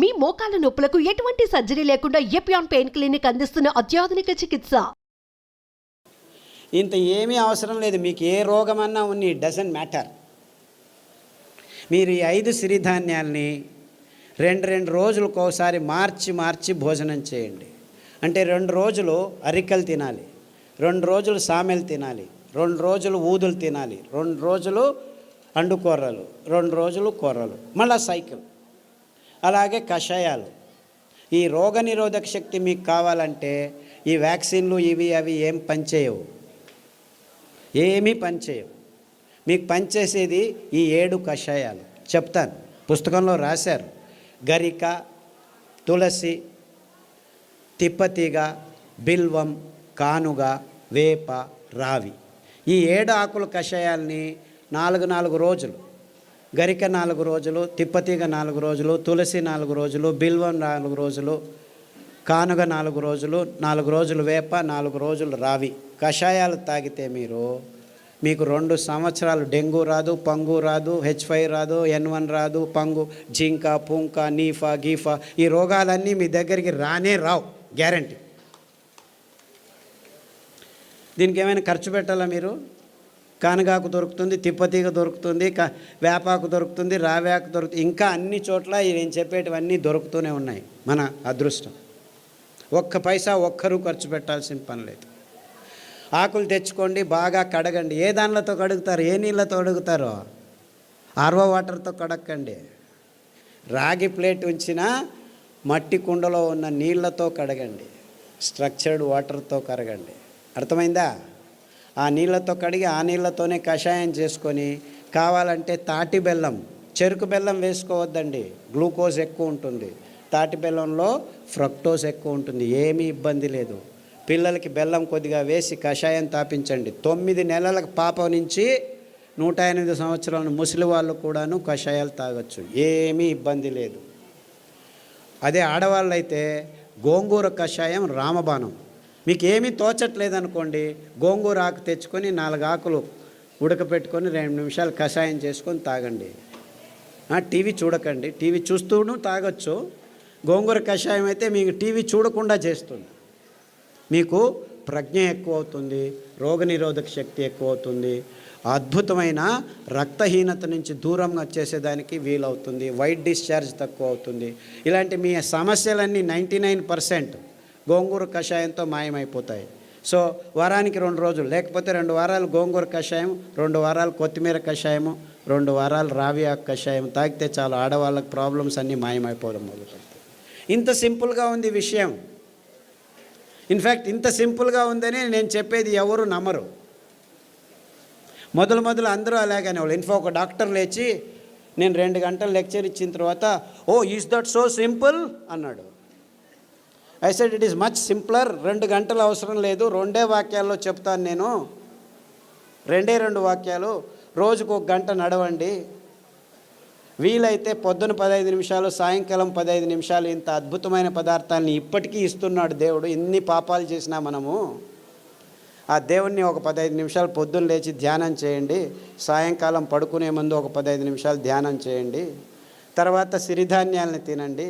మీ మోకాల నొప్పులకు ఎటువంటి సర్జరీ లేకుండా ఎపియాన్ పెయిన్ క్లినిక్ అందిస్తున్న అత్యాధునిక చికిత్స. ఇంత ఏమీ అవసరం లేదు. మీకు ఏ రోగమన్నా ఉన్ని డజంట్ మ్యాటర్. మీరు ఈ 5 సిరిధాన్యాల్ని 2 రోజులకు ఒకసారి మార్చి భోజనం చేయండి. అంటే 2 రోజులు అరికలు తినాలి, 2 రోజులు సామెలు తినాలి, 2 రోజులు ఊదులు తినాలి, 2 రోజులు అండుకూరలు, 2 రోజులు కూరలు, మళ్ళా సైకిల్. అలాగే కషాయాలు. ఈ రోగనిరోధక శక్తి మీకు కావాలంటే ఈ వ్యాక్సిన్లు ఇవి అవి ఏం పనిచేయవు, ఏమీ పనిచేయవు. మీకు పనిచేసేది ఈ 7 కషాయాలు చెప్తాను, పుస్తకంలో రాశారు. గరిక, తులసి, తిప్పతీగ, బిల్వం, కానుగ, వేప, రావి. ఈ 7 ఆకుల కషాయాల్ని 4 రోజులు, గరిక 4 రోజులు, తిప్పతీగ 4 రోజులు, తులసి 4 రోజులు, బిల్వం 4 రోజులు, కానుగ 4 రోజులు, 4 రోజులు వేప, 4 రోజులు రావి కషాయాలు తాగితే మీకు 2 సంవత్సరాలు డెంగ్యూ రాదు, పంగు రాదు, H5 రాదు, N1 రాదు, పంగు, జింక, పుంక, నీఫా, గీఫా, ఈ రోగాలన్నీ మీ దగ్గరికి రానే రావు, గ్యారంటీ. దీనికి ఏమైనా ఖర్చు పెట్టాలా మీరు? కానగాకు దొరుకుతుంది, తిప్పతీగ దొరుకుతుంది, వేపాకు దొరుకుతుంది, రావేకు దొరుకుతుంది, ఇంకా అన్ని చోట్ల నేను చెప్పేటివన్నీ దొరుకుతూనే ఉన్నాయి. మన అదృష్టం. ఒక్క పైసా ఒక్కరూ ఖర్చు పెట్టాల్సిన పని లేదు. ఆకులు తెచ్చుకోండి, బాగా కడగండి. ఏ దానిలతో కడుగుతారు? ఏ నీళ్ళతో కడుగుతారో? ఆర్వో వాటర్తో కడగండి. రాగి ప్లేట్ ఉంచిన మట్టి కుండలో ఉన్న నీళ్ళతో కడగండి, స్ట్రక్చర్డ్ వాటర్తో కడగండి. అర్థమైందా? ఆ నీళ్ళతో కడిగి ఆ నీళ్ళతోనే కషాయం చేసుకొని, కావాలంటే తాటి బెల్లం, చెరుకు బెల్లం వేసుకోవద్దండి, గ్లూకోజ్ ఎక్కువ ఉంటుంది. తాటి బెల్లంలో ఫ్రక్టోజ్ ఎక్కువ ఉంటుంది, ఏమీ ఇబ్బంది లేదు. పిల్లలకి బెల్లం కొద్దిగా వేసి కషాయం తాపించండి. 9 నెలల పాప నుంచి 108 సంవత్సరాల ముసలి వాళ్ళు కూడాను కషాయాలు తాగొచ్చు, ఏమీ ఇబ్బంది లేదు. అదే ఆడవాళ్ళు అయితే గోంగూర కషాయం రామబాణం. మీకు ఏమీ తోచట్లేదనుకోండి, గోంగూర ఆకు తెచ్చుకొని 4 ఆకులు ఉడకపెట్టుకొని 2 నిమిషాలు కషాయం చేసుకొని తాగండి. టీవీ చూడకండి, టీవీ చూస్తూను తాగొచ్చు. గోంగూర కషాయం అయితే మీకు టీవీ చూడకుండా చేస్తుంది. మీకు ప్రజ్ఞ ఎక్కువ అవుతుంది, రోగనిరోధక శక్తి ఎక్కువ అవుతుంది, అద్భుతమైన రక్తహీనత నుంచి దూరంగా వచ్చేసేదానికి వీలవుతుంది, వైట్ డిశ్చార్జ్ తక్కువ అవుతుంది. ఇలాంటి మీ సమస్యలన్నీ 99% గోంగూర కషాయంతో మాయమైపోతాయి. సో వారానికి 2 రోజులు, లేకపోతే 2 వారాలు గోంగూర కషాయం, 2 వారాలు కొత్తిమీర కషాయము, 2 వారాలు రావి ఆకు కషాయం తాగితే చాలు, ఆడవాళ్ళకి ప్రాబ్లమ్స్ అన్నీ మాయమైపోవడం మొదలుపెడతాయి. ఇంత సింపుల్గా ఉంది విషయం. ఇన్ఫ్యాక్ట్ ఇంత సింపుల్గా ఉందని నేను చెప్పేది ఎవరు నమ్మరు. మొదలు అందరూ అలాగనే వాళ్ళు. ఒక డాక్టర్ లేచి నేను 2 గంటలు లెక్చర్ ఇచ్చిన తర్వాత, ఓ ఈజ్ దట్ సో సింపుల్ అన్నాడు. I said it is much simpler. 2 గంటలు అవసరం లేదు, 2 వాక్యాల్లో చెప్తాను నేను. 2 వాక్యాలు. రోజుకు 1 గంట నడవండి, వీలైతే పొద్దున 15 నిమిషాలు, సాయంకాలం 15 నిమిషాలు. ఇంత అద్భుతమైన పదార్థాలని ఇప్పటికీ ఇస్తున్నాడు దేవుడు. ఎన్ని పాపాలు చేసినా మనము ఆ దేవుణ్ణి ఒక 15 నిమిషాలు పొద్దున్న లేచి ధ్యానం చేయండి, సాయంకాలం పడుకునే ముందు ఒక 15 నిమిషాలు ధ్యానం చేయండి. తర్వాత సిరిధాన్యాలని తినండి,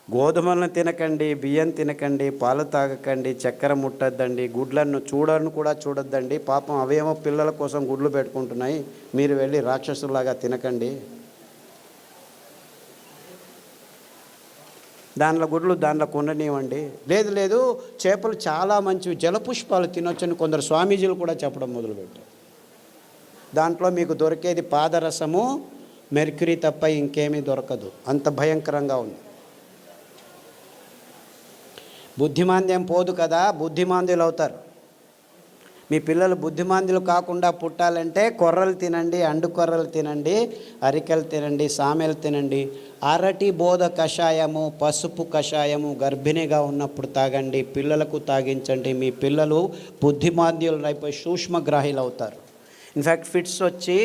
గోధుమలను తినకండి, బియ్యం తినకండి, పాలు తాగకండి, చక్కెర ముట్టద్దండి, గుడ్లను కూడా చూడొద్దండి. పాపం అవేమో పిల్లల కోసం గుడ్లు పెట్టుకుంటున్నాయి, మీరు వెళ్ళి రాక్షసులాగా తినకండి. దానిలో గుడ్లు దానిలో కొననివ్వండి. లేదు చేపలు చాలా మంచివి, జలపుష్పాలు తినొచ్చని కొందరు స్వామీజీలు కూడా చెప్పడం మొదలుపెట్టారు. దాంట్లో మీకు దొరికేది పాదరసము, మెర్క్యూరీ తప్ప ఇంకేమీ దొరకదు, అంత భయంకరంగా ఉంది. బుద్ధిమాంద్యం పోదు కదా, బుద్ధిమాంద్యులు అవుతారు. మీ పిల్లలు బుద్ధిమాంద్యులు కాకుండా పుట్టాలంటే కొర్రలు తినండి, అండు కొర్రలు తినండి, అరికెలు తినండి, సామెలు తినండి. అరటి బోధ కషాయము, పసుపు కషాయము గర్భిణిగా ఉన్నప్పుడు తాగండి, పిల్లలకు తాగించండి. మీ పిల్లలు బుద్ధిమాంద్యులు అయిపోయి సూక్ష్మగ్రాహీలు అవుతారు. ఇన్ఫ్యాక్ట్ ఫిట్స్ వచ్చి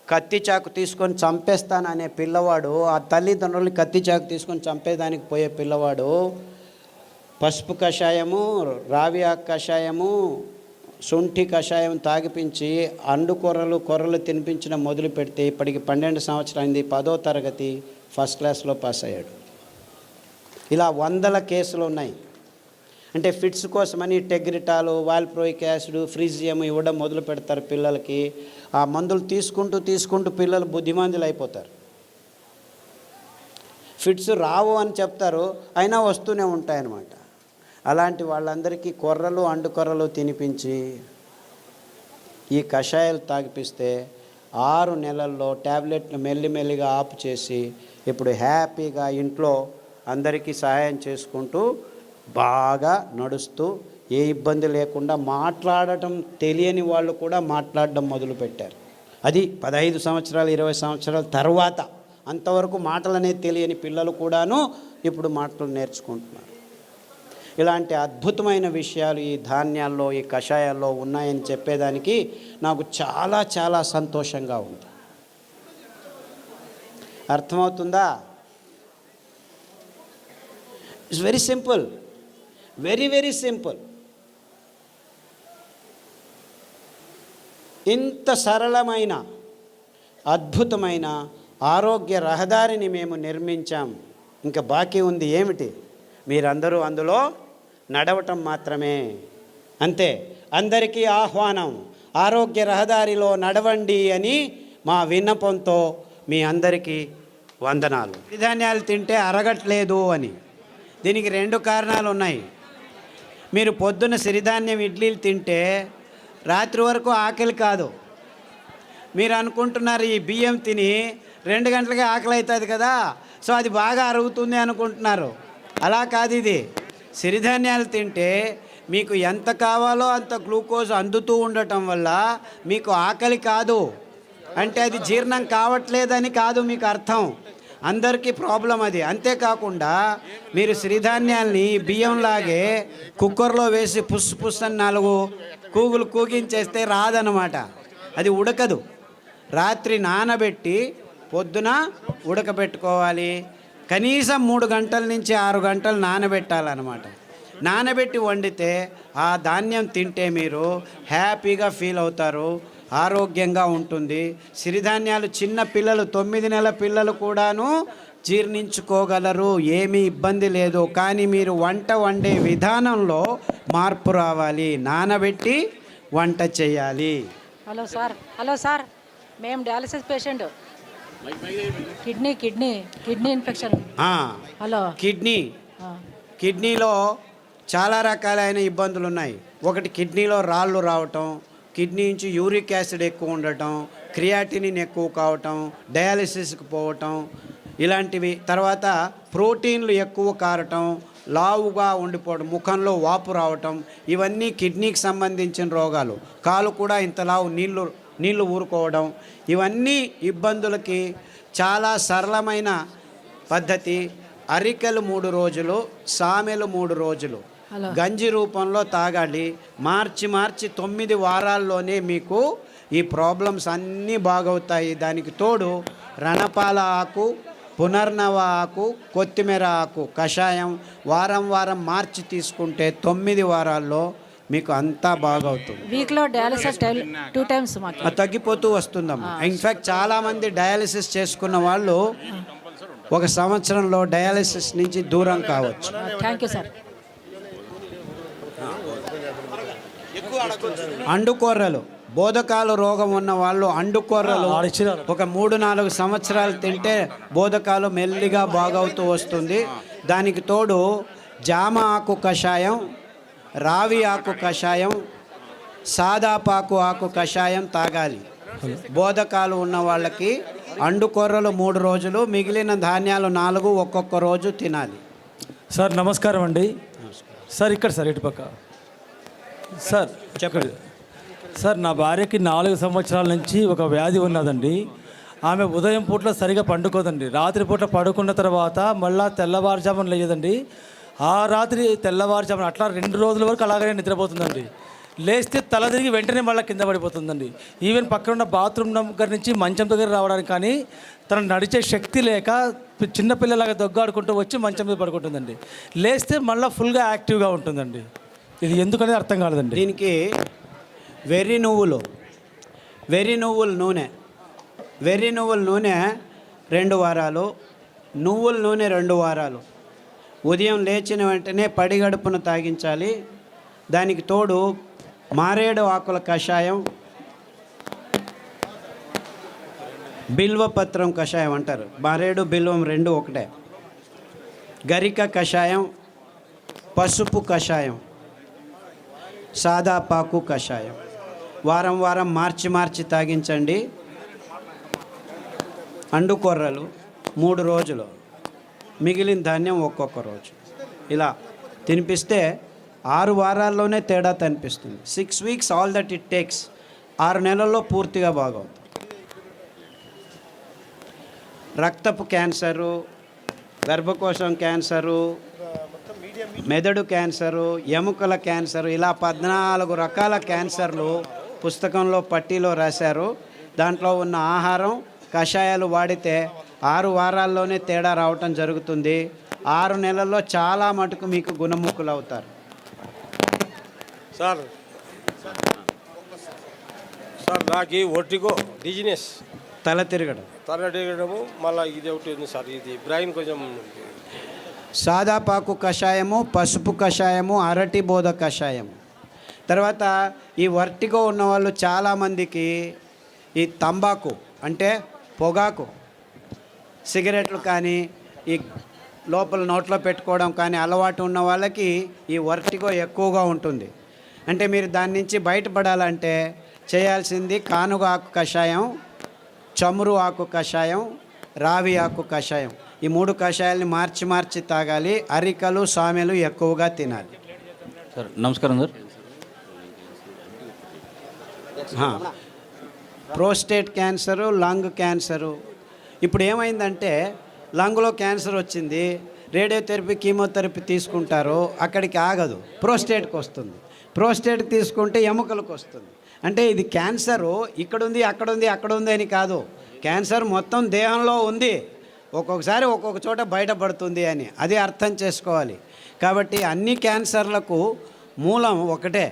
కత్తి చాకు తీసుకొని చంపేస్తాననే పిల్లవాడు, ఆ తల్లిదండ్రులని కత్తి చాకు తీసుకొని చంపేదానికి పోయే పిల్లవాడు పసుపు కషాయము, రావి ఆకు కషాయము, శుంఠి కషాయం తాగిపించి అండు కొర్రలు తినిపించడం మొదలు పెడితే ఇప్పటికి 12 సంవత్సరాలు అయింది. 10వ తరగతి ఫస్ట్ క్లాస్లో పాస్ అయ్యాడు. ఇలా వందల కేసులు ఉన్నాయి. అంటే ఫిట్స్ కోసమని టెగ్రిటాలు, వాల్ప్రోయిక్ యాసిడ్, ఫ్రిజియం ఇవ్వడం మొదలు పెడతారు పిల్లలకి. ఆ మందులు తీసుకుంటూ పిల్లలు బుద్ధిమంతులు అయిపోతారు. ఫిట్స్ రావు అని చెప్తారు, అయినా వస్తూనే ఉంటాయన్నమాట. అలాంటి వాళ్ళందరికీ కొర్రలు అండుకొర్రలు తినిపించి ఈ కషాయాలు తాగిపిస్తే 6 నెలల్లో ట్యాబ్లెట్లు మెల్లిమెల్లిగా ఆపు చేసి ఇప్పుడు హ్యాపీగా ఇంట్లో అందరికీ సహాయం చేసుకుంటూ బాగా నడుస్తూ ఏ ఇబ్బంది లేకుండా మాట్లాడటం తెలియని వాళ్ళు కూడా మాట్లాడడం మొదలుపెట్టారు. అది 15 సంవత్సరాలు 20 సంవత్సరాల తర్వాత. అంతవరకు మాటలు అనేది తెలియని పిల్లలు కూడాను ఇప్పుడు మాటలు నేర్చుకుంటున్నారు. ఇలాంటి అద్భుతమైన విషయాలు ఈ ధాన్యాల్లో, ఈ కషాయాల్లో ఉన్నాయని చెప్పేదానికి నాకు చాలా చాలా సంతోషంగా ఉంది. అర్థమవుతుందా? It's very simple, very very simple. ఇంత సరళమైన అద్భుతమైన ఆరోగ్య రహదారిని మేము నిర్మించాం. ఇంకా బాకీ ఉంది ఏమిటి? మీరందరూ అందులో నడవటం మాత్రమే. అంతే. అందరికీ ఆహ్వానం, ఆరోగ్య రహదారిలో నడవండి అని మా విన్నపంతో మీ అందరికీ వందనాలు. సిరిధాన్యాలు తింటే అరగట్లేదు అని దీనికి 2 కారణాలు ఉన్నాయి. మీరు పొద్దున్న సిరిధాన్యం ఇడ్లీలు తింటే రాత్రి వరకు ఆకలి కాదు. మీరు అనుకుంటున్నారు ఈ బియ్యం తిని 2 గంటలకే ఆకలి అవుతుంది కదా, సో అది బాగా అరుగుతుంది అనుకుంటున్నారు. అలా కాదు. ఇది సిరిధాన్యాలు తింటే మీకు ఎంత కావాలో అంత గ్లూకోజ్ అందుతూ ఉండటం వల్ల మీకు ఆకలి కాదు. అంటే అది జీర్ణం కావట్లేదని కాదు మీకు అర్థం. అందరికీ ప్రాబ్లం అది. అంతేకాకుండా మీరు సిరిధాన్యాల్ని బియ్యంలాగే కుక్కర్లో వేసి పుస్ అని 4 కూగులు కూగించేస్తే రాదనమాట. అది ఉడకదు. రాత్రి నానబెట్టి పొద్దున ఉడకబెట్టుకోవాలి. కనీసం 3 గంటల నుంచి 6 గంటలు నానబెట్టాలన్నమాట. నానబెట్టి వండితే ఆ ధాన్యం తింటే మీరు హ్యాపీగా ఫీల్ అవుతారు, ఆరోగ్యంగా ఉంటుంది. సిరిధాన్యాలు చిన్న పిల్లలు 9 నెలల పిల్లలు కూడాను జీర్ణించుకోగలరు, ఏమీ ఇబ్బంది లేదు. కానీ మీరు వంట వండే విధానంలో మార్పు రావాలి. నానబెట్టి వంట చేయాలి. హలో సార్, మేము dialysis patient. Kidney infection. Hello. కిడ్నీలో చాలా రకాలైన ఇబ్బందులు ఉన్నాయి. ఒకటి కిడ్నీలో రాళ్ళు రావటం, కిడ్నీ నుంచి యూరిక్ యాసిడ్ ఎక్కువ ఉండటం, క్రియాటినిన్ ఎక్కువ కావటం, డయాలసిస్కి పోవటం ఇలాంటివి. తర్వాత ప్రోటీన్లు ఎక్కువ కారటం, లావుగా ఉండిపోవడం, ముఖంలో వాపు రావటం, ఇవన్నీ కిడ్నీకి సంబంధించిన రోగాలు. కాలు కూడా ఇంత లావు నీళ్లు ఊరుకోవడం, ఇవన్నీ ఇబ్బందులకి చాలా సరళమైన పద్ధతి. అరికెలు 3 రోజులు, సామెలు 3 రోజులు గంజి రూపంలో తాగాలి. మార్చి 9 వారాల్లోనే మీకు ఈ ప్రాబ్లమ్స్ అన్నీ బాగవుతాయి. దానికి తోడు రణపాల ఆకు, పునర్నవ ఆకు, కొత్తిమీర ఆకు కషాయం వారం మార్చి తీసుకుంటే 9 వారాల్లో మీకు అంతా బాగవుతుంది. వీక్లో డయాలసిస్ 2 టైమ్స్ తగ్గిపోతూ వస్తుందమ్మా. ఇన్ఫ్యాక్ట్ చాలామంది డయాలసిస్ చేసుకున్న వాళ్ళు 1 సంవత్సరంలో డయాలసిస్ నుంచి దూరం కావచ్చు. Thank you sir. అండుకొర్రలు, బోధకాలు రోగం ఉన్న వాళ్ళు అండుకొర్రలు ఒక 3-4 సంవత్సరాలు తింటే బోధకాలు మెల్లిగా బాగవుతూ వస్తుంది. దానికి తోడు జామ ఆకు కషాయం, రావి ఆకు కషాయం, సాదాపాకు ఆకు కషాయం తాగాలి. బోధకాలు ఉన్న వాళ్ళకి అండుకొర్రలు 3 రోజులు, మిగిలిన ధాన్యాలు 4 ఒక్కొక్క రోజు తినాలి. సార్ నమస్కారం అండి. సార్ ఇక్కడ సార్ ఇటుపక్క సార్ చెప్పండి సార్. నా భార్యకి 4 సంవత్సరాల నుంచి ఒక వ్యాధి ఉన్నదండి. ఆమె ఉదయం పూట్ల సరిగా పండుకోదండి. రాత్రి పూట్ల పడుకున్న తర్వాత మళ్ళీ తెల్లవారుజామున లేదండి. ఆ రాత్రి తెల్లవారుజామున అట్లా 2 రోజుల వరకు అలాగనే నిద్రపోతుందండి. లేస్తే తల తిరిగి వెంటనే మళ్ళీ కింద పడిపోతుందండి. ఈవెన్ పక్కన ఉన్న బాత్రూమ్ దగ్గర నుంచి మంచం దగ్గర రావడానికి కానీ తను నడిచే శక్తి లేక చిన్నపిల్లలాగా దొగ్గాడుకుంటూ వచ్చి మంచం మీద పడుకుంటుందండి. లేస్తే మళ్ళీ ఫుల్గా యాక్టివ్గా ఉంటుందండి. ఇది ఎందుకనేది అర్థం కాలేదండి. దీనికి వెర్రి నువ్వుల నూనె 2 వారాలు, నువ్వుల నూనె 2 వారాలు, ఉదయం లేచిన వెంటనే పడిగడుపున తాగించాలి. దానికి తోడు మారేడు ఆకుల కషాయం, బిల్వపత్రం కషాయం అంటారు. మారేడు బిల్వం రెండు ఒకటే. గరిక కషాయం, పసుపు కషాయం, సాదాపాకు కషాయం వారం వారం మార్చి తాగించండి. అండుకొర్రలు 3 రోజులు, మిగిలిన ధాన్యం ఒక్కొక్క రోజు. ఇలా తినిపిస్తే 6 వారాల్లోనే తేడా కనిపిస్తుంది. 6 weeks all that it takes. 6 నెలల్లో పూర్తిగా బాగవుతుంది. రక్తపు క్యాన్సరు, గర్భకోశం క్యాన్సరు, మెదడు క్యాన్సరు, ఎముకల క్యాన్సరు, ఇలా 14 రకాల క్యాన్సర్లు పుస్తకంలో పట్టీలో రాశారు. దాంట్లో ఉన్న ఆహారం, కషాయాలు వాడితే 6 వారాల్లోనే తేడా రావటం జరుగుతుంది. 6 నెలల్లో చాలా మటుకు మీకు గుణముఖులు అవుతారు. సార్ నాకు ఒట్టిగో డిజినెస్, తల తిరగడము, మళ్ళీ ఇది ఒకటి ఉంది సార్. ఇది బ్రెయిన్ కొంచెం. సాదాపాకు కషాయము, పసుపు కషాయము, అరటి బోధ కషాయము. తర్వాత ఈ వర్టిగో ఉన్నవాళ్ళు చాలామందికి ఈ తంబాకు అంటే పొగాకు, సిగరెట్లు కానీ ఈ లోపల నోట్లో పెట్టుకోవడం కానీ అలవాటు ఉన్న వాళ్ళకి ఈ వర్టిగో ఎక్కువగా ఉంటుంది. అంటే మీరు దాని నుంచి బయటపడాలంటే చేయాల్సింది కానుగ ఆకు కషాయం, చమురు ఆకు కషాయం, రావి ఆకు కషాయం. ఈ 3 కషాయాలని మార్చి తాగాలి. అరికలు, సామెలు ఎక్కువగా తినాలి. సార్ నమస్కారం sir. Prostate cancer, lung cancer. ఇప్పుడు ఏమైందంటే లంగ్లో క్యాన్సర్ వచ్చింది, రేడియోథెరపీ, కీమోథెరపీ తీసుకుంటారు, అక్కడికి ఆగదు, ప్రోస్టేట్కి వస్తుంది. ప్రోస్టేట్ తీసుకుంటే ఎముకలకు వస్తుంది. అంటే ఇది క్యాన్సరు ఇక్కడుంది, అక్కడుంది అని కాదు. క్యాన్సర్ మొత్తం దేహంలో ఉంది, ఒక్కొక్కసారి ఒక్కొక్క చోట బయటపడుతుంది అని అది అర్థం చేసుకోవాలి. కాబట్టి అన్ని క్యాన్సర్లకు మూలం ఒకటే.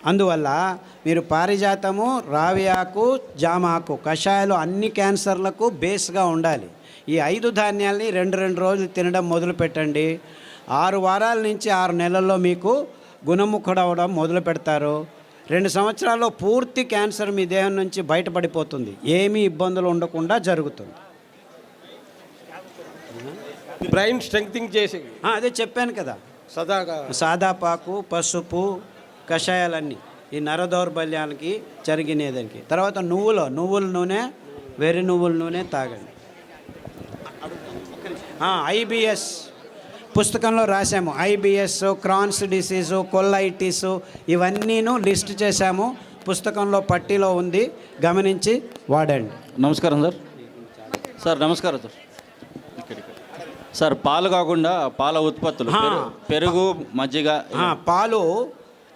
అందువల్ల మీరు పారిజాతము, రావి ఆకు, జామ ఆకు కషాయాలు అన్ని క్యాన్సర్లకు బేస్గా ఉండాలి. ఈ 5 ధాన్యాల్ని 2 రోజులు తినడం మొదలు పెట్టండి. 6 వారాల నుంచి 6 నెలల్లో మీకు గుణముఖుడవడం మొదలు పెడతారు. 2 సంవత్సరాల్లో పూర్తి క్యాన్సర్ మీ దేహం నుంచి బయటపడిపోతుంది. ఏమీ ఇబ్బందులు ఉండకుండా జరుగుతుంది. బ్రెయిన్ స్ట్రెంగ్తింగ్ చేసి అదే చెప్పాను కదా, సదాగా సాదాపాకు, పసుపు కషాయాలన్నీ ఈ నర దౌర్బల్యానికి జరిగినేదానికి. తర్వాత నువ్వుల నూనె, వెర్రి నువ్వుల నూనె తాగండి. IBS పుస్తకంలో రాసాము. IBS, క్రాన్స్ డిసీజు, కొల్లైటిస్ ఇవన్నీను లిస్ట్ చేశాము. పుస్తకంలో పట్టీలో ఉంది, గమనించి వాడండి. నమస్కారం సార్. సార్ నమస్కారం సార్. సార్ పాలు కాకుండా పాల ఉత్పత్తులు, పెరుగు, మజ్జిగ. పాలు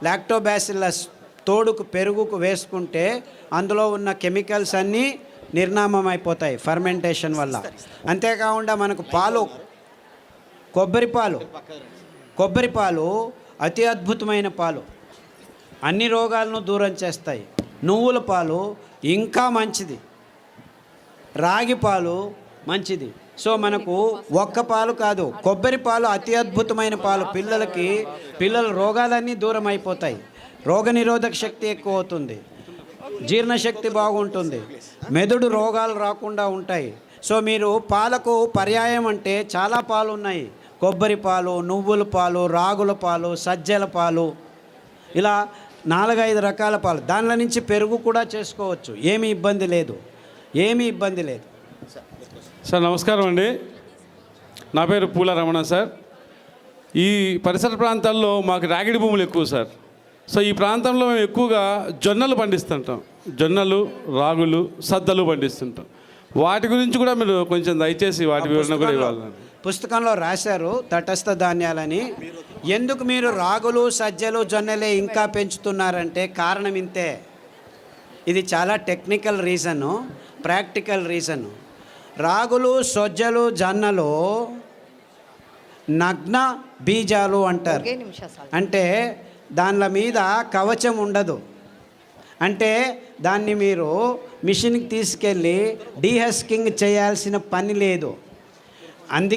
లాక్టోబాసిల్లస్ తోడుకు పెరుగుకు వేసుకుంటే అందులో ఉన్న కెమికల్స్ అన్నీ నిర్నామం అయిపోతాయి ఫర్మెంటేషన్ వల్ల. అంతేకాకుండా మనకు పాలు, కొబ్బరి పాలు అతి అద్భుతమైన పాలు, అన్ని రోగాలను దూరం చేస్తాయి. నువ్వుల పాలు ఇంకా మంచిది, రాగి పాలు మంచిది. సో మనకు ఒక్క పాలు కాదు, కొబ్బరి పాలు అతి అద్భుతమైన పాలు. పిల్లల రోగాలన్నీ దూరం అయిపోతాయి. రోగనిరోధక శక్తి ఎక్కువ అవుతుంది, జీర్ణశక్తి బాగుంటుంది, మెదడు రోగాలు రాకుండా ఉంటాయి. సో మీరు పాలకు పర్యాయం అంటే చాలా పాలు ఉన్నాయి. కొబ్బరి పాలు, నువ్వుల పాలు, రాగుల పాలు, సజ్జల పాలు, ఇలా 4-5 రకాల పాలు. దానిలో నుంచి పెరుగు కూడా చేసుకోవచ్చు. ఏమీ ఇబ్బంది లేదు. సార్ నమస్కారం అండి. నా పేరు పూల రమణ సార్. ఈ పరిసర ప్రాంతాల్లో మాకు రాగిడి భూములు ఎక్కువ సార్. సో ఈ ప్రాంతంలో మేము ఎక్కువగా జొన్నలు పండిస్తుంటాం. జొన్నలు, రాగులు, సద్దలు పండిస్తుంటాం. వాటి గురించి కూడా మీరు కొంచెం దయచేసి వాటి వివరణ కూడా ఇవ్వాలి. పుస్తకంలో రాశారు తటస్థ ధాన్యాలని. ఎందుకు మీరు రాగులు, సజ్జలు, జొన్నలే ఇంకా పెంచుతున్నారంటే కారణం ఇంతే. ఇది చాలా టెక్నికల్ రీజను, ప్రాక్టికల్ రీజను. రాగులు, సజ్జలు, జొన్నలు నగ్న బీజాలు అంటారు. అంటే దానిల మీద కవచం ఉండదు. అంటే దాన్ని మీరు మిషన్కి తీసుకెళ్ళి డీహస్కింగ్ చేయాల్సిన పని లేదు. అందుకే